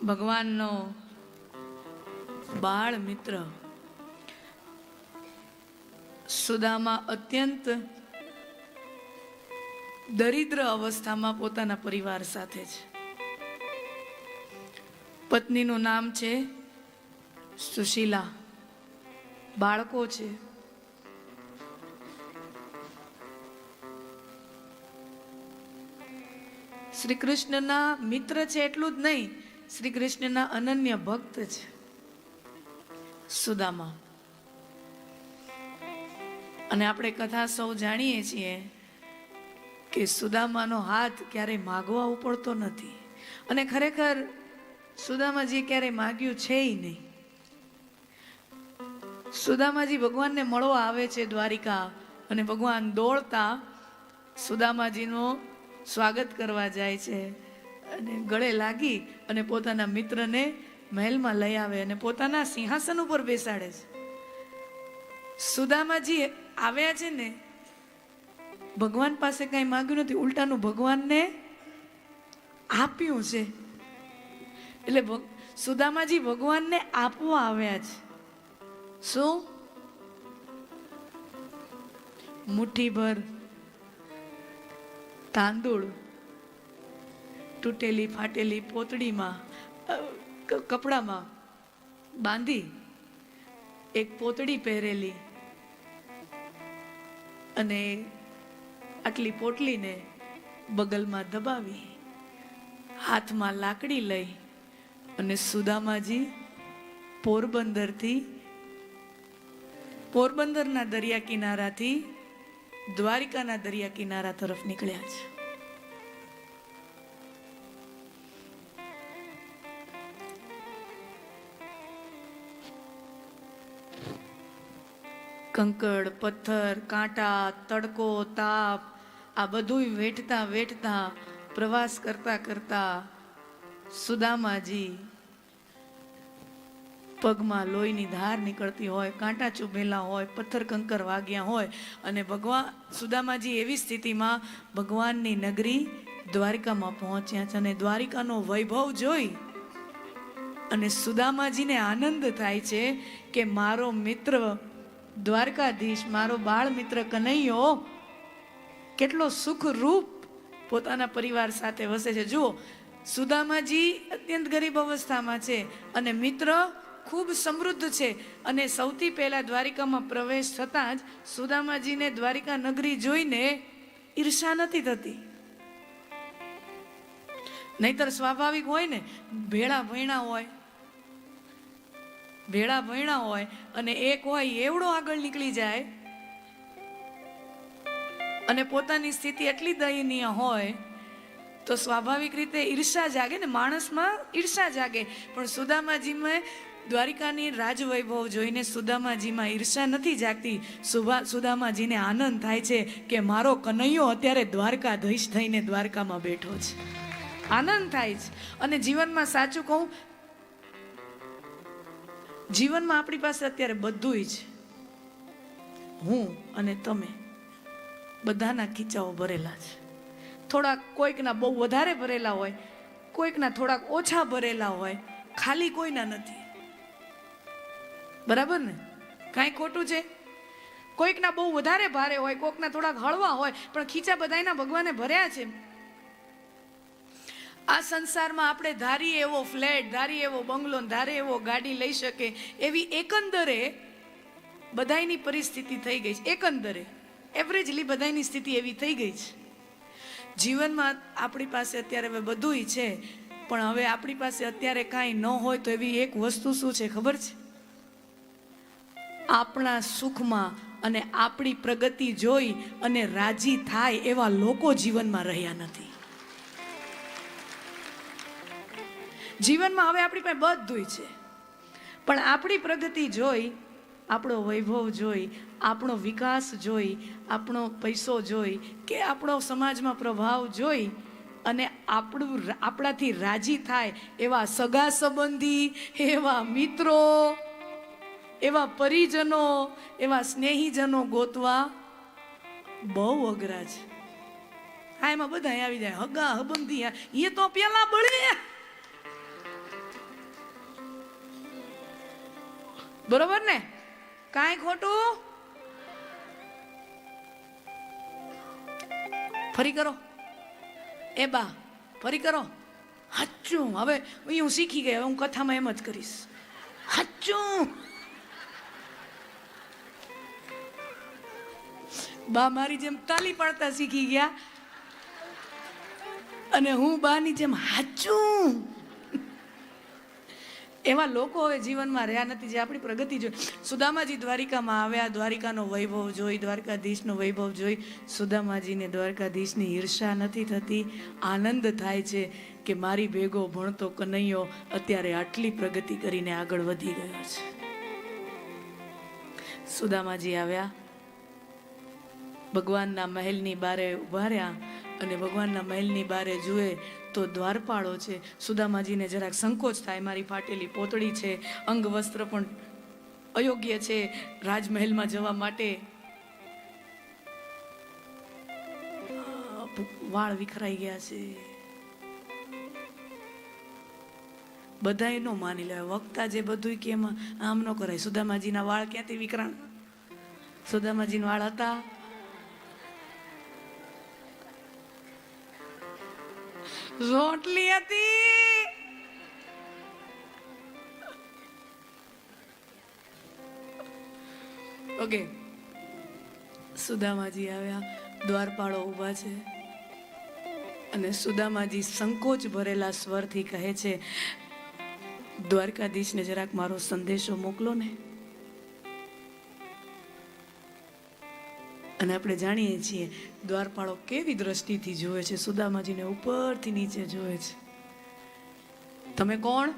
ભગવાનનો બાળ મિત્ર સુદામા અત્યંત દરિદ્ર અવસ્થામાં પોતાના પરિવાર સાથે છે. પત્નીનું નામ છે સુશીલા, બાળકો છે. શ્રી કૃષ્ણના મિત્ર છે એટલું જ નહીં, શ્રી કૃષ્ણના અનન્ય ભક્ત છે સુદામા. અને આપણે કથા સૌ જાણીએ છીએ કે સુદામાનો હાથ ક્યારેય માગવા ઉપડતો નથી. અને ખરેખર સુદામાજી ક્યારેય માગ્યું છે નહીં. સુદામાજી ભગવાનને મળવા આવે છે દ્વારિકા, અને ભગવાન દોડતા સુદામાજીનો સ્વાગત કરવા જાય છે અને ગળે લાગી અને પોતાના મિત્રને મહેલમાં લઈ આવે અને પોતાના સિંહાસન ઉપર બેસાડે છે. સુદામાજી આવ્યા છે ને, ભગવાન પાસે કઈ માંગ્યું નથી, ઉલટાનું ભગવાનને આપ્યું છે. એટલે સુદામાજી ભગવાનને આપવા આવ્યા છે. શું? મુઠ્ઠીભર તાંદૂળ તૂટેલી ફાટેલી પોતડીમાં કપડામાં બાંધી, એક પોતડી પહેરેલી અને આટલી પોટલીને બગલમાં દબાવી, હાથમાં લાકડી લઈ અને સુદામાજી પોરબંદરના દરિયા કિનારાથી દ્વારિકાના દરિયા કિનારા તરફ નીકળ્યા છે. કંકડ, પથ્થર, કાંટા, તડકો, તાપ આ બધું વેઠતા વેઠતા પ્રવાસ કરતા કરતા સુદામાજી પગમાં લોહીની ધાર નીકળતી હોય, કાંટા ચૂભેલા હોય, પથ્થર કંકર વાગ્યા હોય, અને સુદામાજી એવી સ્થિતિમાં ભગવાનની નગરી દ્વારિકામાં પહોંચ્યા છે. અને દ્વારિકાનો વૈભવ જોઈ અને સુદામાજીને આનંદ થાય છે કે મારો મિત્ર દ્વારકાધીશ, મારો બાળ મિત્ર કનૈયો કેટલો સુખરૂપ પોતાના પરિવાર સાથે વસે છે. જુઓ, સુદામાજી અત્યંત ગરીબ અવસ્થામાં છે અને મિત્ર ખૂબ સમૃદ્ધ છે. અને સૌથી પહેલા દ્વારિકામાં પ્રવેશ થતાં જ સુદામાજીને દ્વારિકા નગરી જોઈને ઈર્ષા નથી થતી. નહીતર સ્વાભાવિક હોય ને, ભેળા ભણ્યા હોય અને એક હોય એવડો આગળ નીકળી જાય અને પોતાની સ્થિતિ એટલી દયનીય હોય તો સ્વાભાવિક રીતે ઈર્ષા જાગે ને, માણસમાં ઈર્ષા જાગે. પણ સુદામાજીમાં દ્વારિકાની રાજવૈભવ જોઈને સુદામાજીમાં ઈર્ષા નથી જાગતી. સુદામાજીને આનંદ થાય છે કે મારો કનૈયો અત્યારે દ્વારકાધીશ થઈને દ્વારકામાં બેઠો છે. આનંદ થાય છે. અને જીવનમાં સાચું કહું, જીવનમાં આપણી પાસે અત્યારે બધુંય છે. હું અને તમે બધાના ખીચાઓ ભરેલા છે. થોડાક કોઈકના બહુ વધારે ભરેલા હોય, કોઈકના થોડાક ઓછા ભરેલા હોય, ખાલી કોઈના નથી. બરાબર ને? કાંઈ ખોટું છે? કોઈકના બહુ વધારે ભારે હોય, કોઈકના થોડાક હળવા હોય, પણ ખીચા બધાયના ભગવાને ભર્યા છે. આ સંસારમાં આપણે ધારીએ એવો ફ્લેટ, ધારીએ એવો બંગલો, ધારે એવો ગાડી લઈ શકે એવી એકંદરે બધાયની પરિસ્થિતિ થઈ ગઈ છે. એકંદરે એવરેજલી બધાયની સ્થિતિ એવી થઈ ગઈ છે. જીવનમાં આપણી પાસે અત્યારે હવે બધુંય છે, પણ હવે આપણી પાસે અત્યારે કાંઈ ન હોય તો એવી એક વસ્તુ શું છે ખબર છે? આપણા સુખમાં અને આપણી પ્રગતિ જોઈ અને રાજી થાય એવા લોકો જીવનમાં રહ્યા નથી. જીવનમાં હવે આપણી પાસે બધુંય છે, પણ આપણી પ્રગતિ જોઈ, આપણો વૈભવ જોઈ, આપણો વિકાસ જોઈ, આપણો પૈસો જોઈ કે આપણો સમાજમાં પ્રભાવ જોઈ અને આપણાથી રાજી થાય એવા સગા સંબંધી, એવા મિત્રો, એવા પરિજનો, એવા સ્નેહીજનો ગોતવા બહુ અઘરા છે. હા, એમાં બધા આવી જાય, હગા હબંધી, એ તો પેલા બળે બરોબર ને? કાંઈ ખોટું? ફરી કરો એ બા, ફરી કરો. હાચું. હવે હું શીખી ગઈ, હવે હું કથામાં એમ જ કરીશ. હાચું. બા મારી જેમ તાલી પાડતા શીખી ગયા અને હું બાની જેમ હાચું. એવા લોકો હવે જીવનમાં રહ્યા નથી જે આપણી પ્રગતિ જોઈ. સુદામાજી દ્વારિકામાં આવ્યા, દ્વારિકાનો વૈભવ જોઈ, દ્વારકાધીશનો વૈભવ જોઈ સુદામાજીને દ્વારકાધીશની ઈર્ષા નથી થતી. આનંદ થાય છે કે મારી ભેગો ભણતો કનૈયો અત્યારે આટલી પ્રગતિ કરીને આગળ વધી ગયો છે. સુદામાજી આવ્યા, ભગવાનના મહેલની બારે ઉભા રહ્યા અને ભગવાનના મહેલની બારે જુએ તો દ્વારપાળો છે. સુદામાજીને જરાક સંકોચ થાય, મારી ફાટેલી પોતળી છે, અંગ વસ્ત્ર પણ અયોગ્ય છે રાજમહેલમાં જવા માટે, વાળ વિખરાઈ ગયા છે. બધા એનો માની લે, વક્તા જે બધું કે એમાં આમ ન કરાય. સુદામાજીના વાળ ક્યાંથી વિકરાણ? સુદામાજીના વાળ હતા? રોટલી હતી. ઓકે, સુદામાજી આવ્યા, દ્વારપાળો ઊભા છે અને સુદામાજી સંકોચ ભરેલા સ્વરથી કહે છે, દ્વારકાધીશને જરાક મારો સંદેશો મોકલો ને. અને આપણે જાણીએ છીએ દ્વારપાળો કેવી દ્રષ્ટિથી જોવે છે, સુદામાજીને ઉપરથી નીચે જોવે છે. તમે કોણ?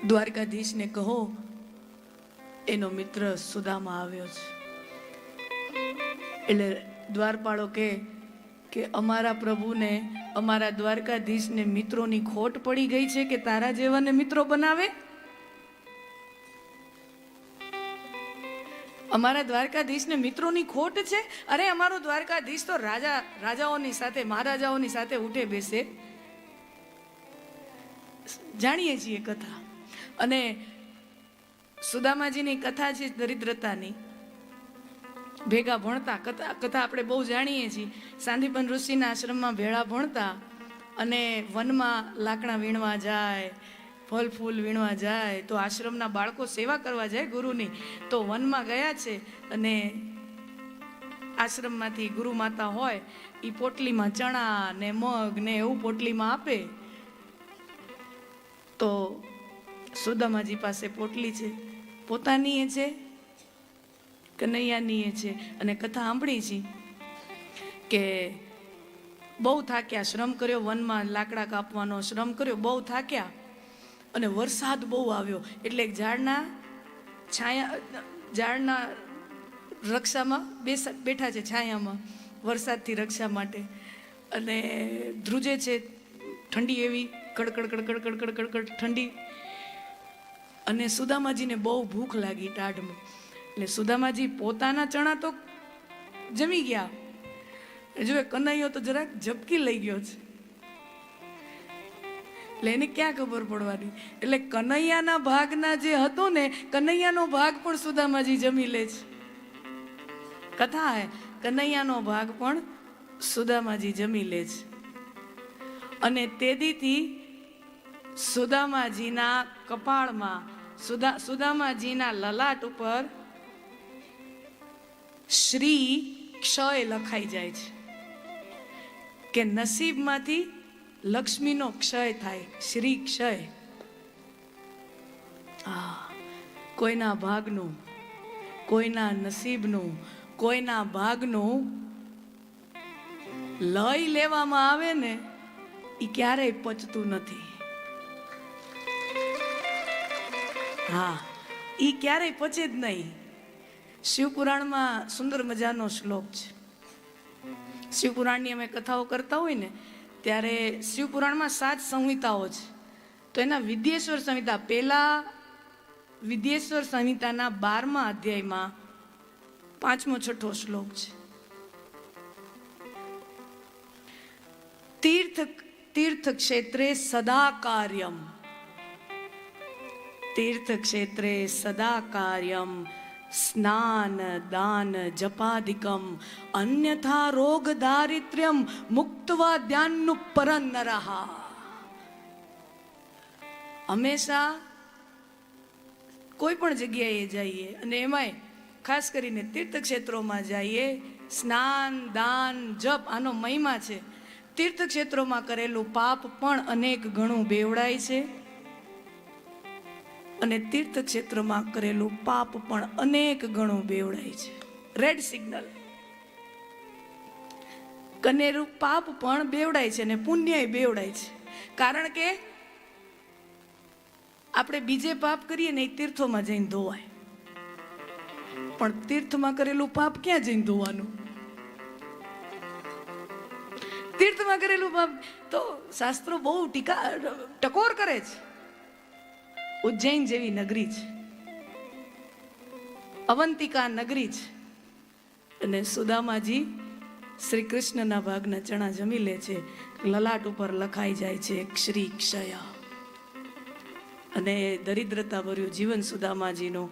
દ્વારકાધીશને કહો એનો મિત્ર સુદામા આવ્યો છે. એટલે દ્વારપાળો કે અમારા પ્રભુને, અમારા દ્વારકાધીશને મિત્રોની ખોટ પડી ગઈ છે કે તારા જેવાને મિત્રો બનાવે? અમારા દ્વારકાધીશને મિત્રોની ખોટ છે? અરે અમારો દ્વારકાધીશ તો રાજાઓની સાથે, મહારાજાઓની સાથે ઉઠે બેસે. જાણીએ છીએ કથા. અને સુદામાજીની કથા છે દરિદ્રતાની. ભેગા ભણતા, કથા આપણે બહુ જાણીએ છીએ. સાંદીપન ઋષિના આશ્રમમાં ભેળા ભણતા અને વનમાં લાકડા વીણવા જાય, ફળ ફૂલ વીણવા જાય. તો આશ્રમના બાળકો સેવા કરવા જાય ગુરુની, તો વનમાં ગયા છે અને આશ્રમમાંથી ગુરુ માતા હોય એ પોટલીમાં ચણા ને મગ ને એવું પોટલીમાં આપે. તો સુદામાજી પાસે પોટલી છે, પોતાની એ છે, કનૈયાની એ છે. અને કથા સાંભળી છે કે બહુ થાક્યા, શ્રમ કર્યો, વનમાં લાકડા કાપવાનો શ્રમ કર્યો, બહુ થાક્યા અને વરસાદ બહુ આવ્યો. એટલે એક ઝાડના રક્ષામાં બેઠા છે, છાયામાં, વરસાદથી રક્ષા માટે. અને ધ્રુજે છે, ઠંડી એવી, કડકડ કડકડ કડકડ કડકડ ઠંડી. અને સુદામાજીને બહુ ભૂખ લાગી ટાઢમાં. એટલે સુદામાજી પોતાના ચણા તો જમી ગયા, જો કનૈયો તો જરાક ઝપકી લઈ ગયો છે. એટલે એને ક્યાં ખબર પડવાની? એટલે કનૈયાના ભાગના જે હતો ને, કનૈયાનો ભાગ પણ સુદામાજી જમી લે છે. કથા હે, કનૈયાનો ભાગ પણ સુદામાજી જમી લે છે. અને તેદીથી સુદામાજીના કપાળમાં, સુદામાજીના લલાટ ઉપર શ્રી ક્ષય લખાઈ જાય છે કે નસીબમાંથી લક્ષ્મીનો ક્ષય થાય. શ્રી ક્ષય. કોઈના ભાગનું, કોઈના નસીબનું, કોઈના ભાગનું લય લેવામાં આવે ને, એ ક્યારેય પચતું નથી. હા, એ ક્યારેય પચે જ નહીં. શિવપુરાણમાં સુંદર મજાનો શ્લોક છે. શિવપુરાણની અમે કથાઓ કરતા હોય ને ત્યારે શિવપુરાણમાં 7 સંહિતાઓ છે. તો એના વિદ્યેશ્વર સંહિતા, પહેલા વિદ્યેશ્વર સંહિતાના 12મા અધ્યાયમાં 5મો 6ઠો શ્લોક છે. તીર્થ તીર્થ ક્ષેત્રે સદા કાર્યમ, તીર્થ ક્ષેત્રે સદા કાર્યમ, સ્નાન દાન જપાધિકમ, અન્યથા રોગ દારિત્ર્યમ મુક્તવા ધ્યાનનું પરનરહા. હંમેશા કોઈ પણ જગ્યાએ જઈએ અને એમાંય ખાસ કરીને તીર્થક્ષેત્રોમાં જઈએ, સ્નાન દાન જપ આનો મહિમા છે. તીર્થક્ષેત્રોમાં કરેલું પાપ પણ અનેક ગણું બેવડાય છે અને તીર્થક્ષેત્રમાં કરેલું પાપ પણ અનેક ગણું બેવડાય છે. Red signal. કરેલું પાપ પણ બેવડાય છે અને પુણ્યય બેવડાય છે. કારણ કે આપણે બીજે પાપ કરીએ ને એ તીર્થોમાં જઈને ધોવાય, પણ તીર્થમાં કરેલું પાપ ક્યાં જઈને ધોવાનું? તીર્થમાં કરેલું પાપ તો શાસ્ત્રો બહુ ટકોર કરે છે. ઉજ્જૈન જેવી નગરી છે, અવંતિકા નગરી છે, અને સુદામાજી શ્રી કૃષ્ણના ભાગના ચણા જમી લે છે. લલાટ ઉપર લખાઈ જાય છે શ્રી ક્ષયા, અને દરિદ્રતા ભર્યું જીવન સુદામાજીનું,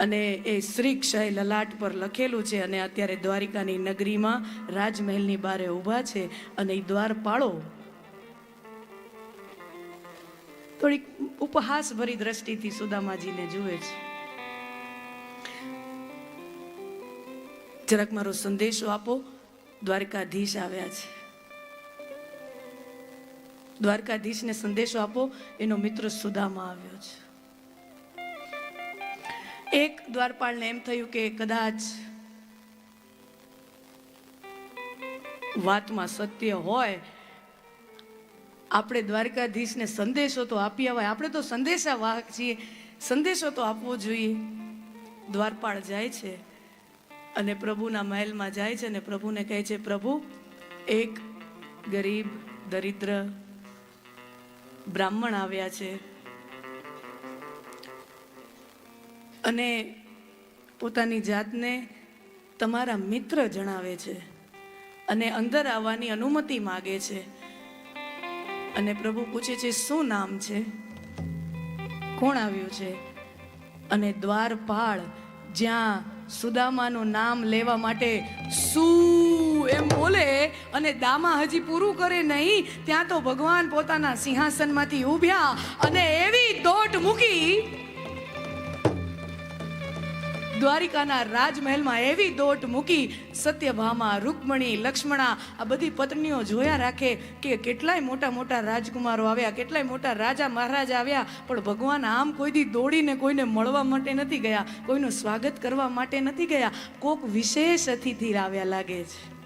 અને એ શ્રી ક્ષય લલાટ પર લખેલું છે. અને અત્યારે દ્વારિકાની નગરીમાં રાજમહેલની બારે ઊભા છે અને એ દ્વારપાળો થોડીક ઉપહાસ ભરી દ્રષ્ટિથી સુદામાજીને જુએ છે. જરાક મારો સંદેશો આપો, દ્વારકાધીશ આવ્યા છે. દ્વારકાધીશને સંદેશો આપો, એનો મિત્ર સુદામા આવ્યો છે. એક દ્વારપાળને એમ થયું કે કદાચ વાતમાં સત્ય હોય, આપણે દ્વારકાધીશને સંદેશો તો આપી આવાય. આપણે તો સંદેશા વાહક છીએ, સંદેશો તો આપવો જોઈએ. દ્વારપાળ જાય છે અને પ્રભુના મહેલમાં જાય છે અને પ્રભુને કહે છે, પ્રભુ એક ગરીબ દરિદ્ર બ્રાહ્મણ આવ્યા છે અને પોતાની જાતને તમારા મિત્ર જણાવે છે અને અંદર આવવાની અનુમતિ માગે છે. અને પ્રભુ પૂછે છે, શું નામ છે, કોણ આવ્યું છે? અને દ્વારપાળ જ્યાં સુદામાનું નામ લેવા માટે શું એમ બોલે અને દામા હજી પૂરું કરે નહીં, ત્યાં તો ભગવાન પોતાના સિંહાસનમાંથી ઉભ્યા અને એવી દોટ મૂકી દ્વારિકાના રાજમહેલમાં, એવી દોટ મૂકી. સત્યભામા, રૂકમણી, લક્ષ્મણા આ બધી પત્નીઓ જોયા રાખે કે કેટલાય મોટા મોટા રાજકુમારો આવ્યા, કેટલાય મોટા રાજા મહારાજા આવ્યા, પણ ભગવાન આમ કોઈ દી દોડીને કોઈને મળવા માટે નથી ગયા, કોઈનું સ્વાગત કરવા માટે નથી ગયા. કોક વિશેષ અતિથિ આવ્યા લાગે છે.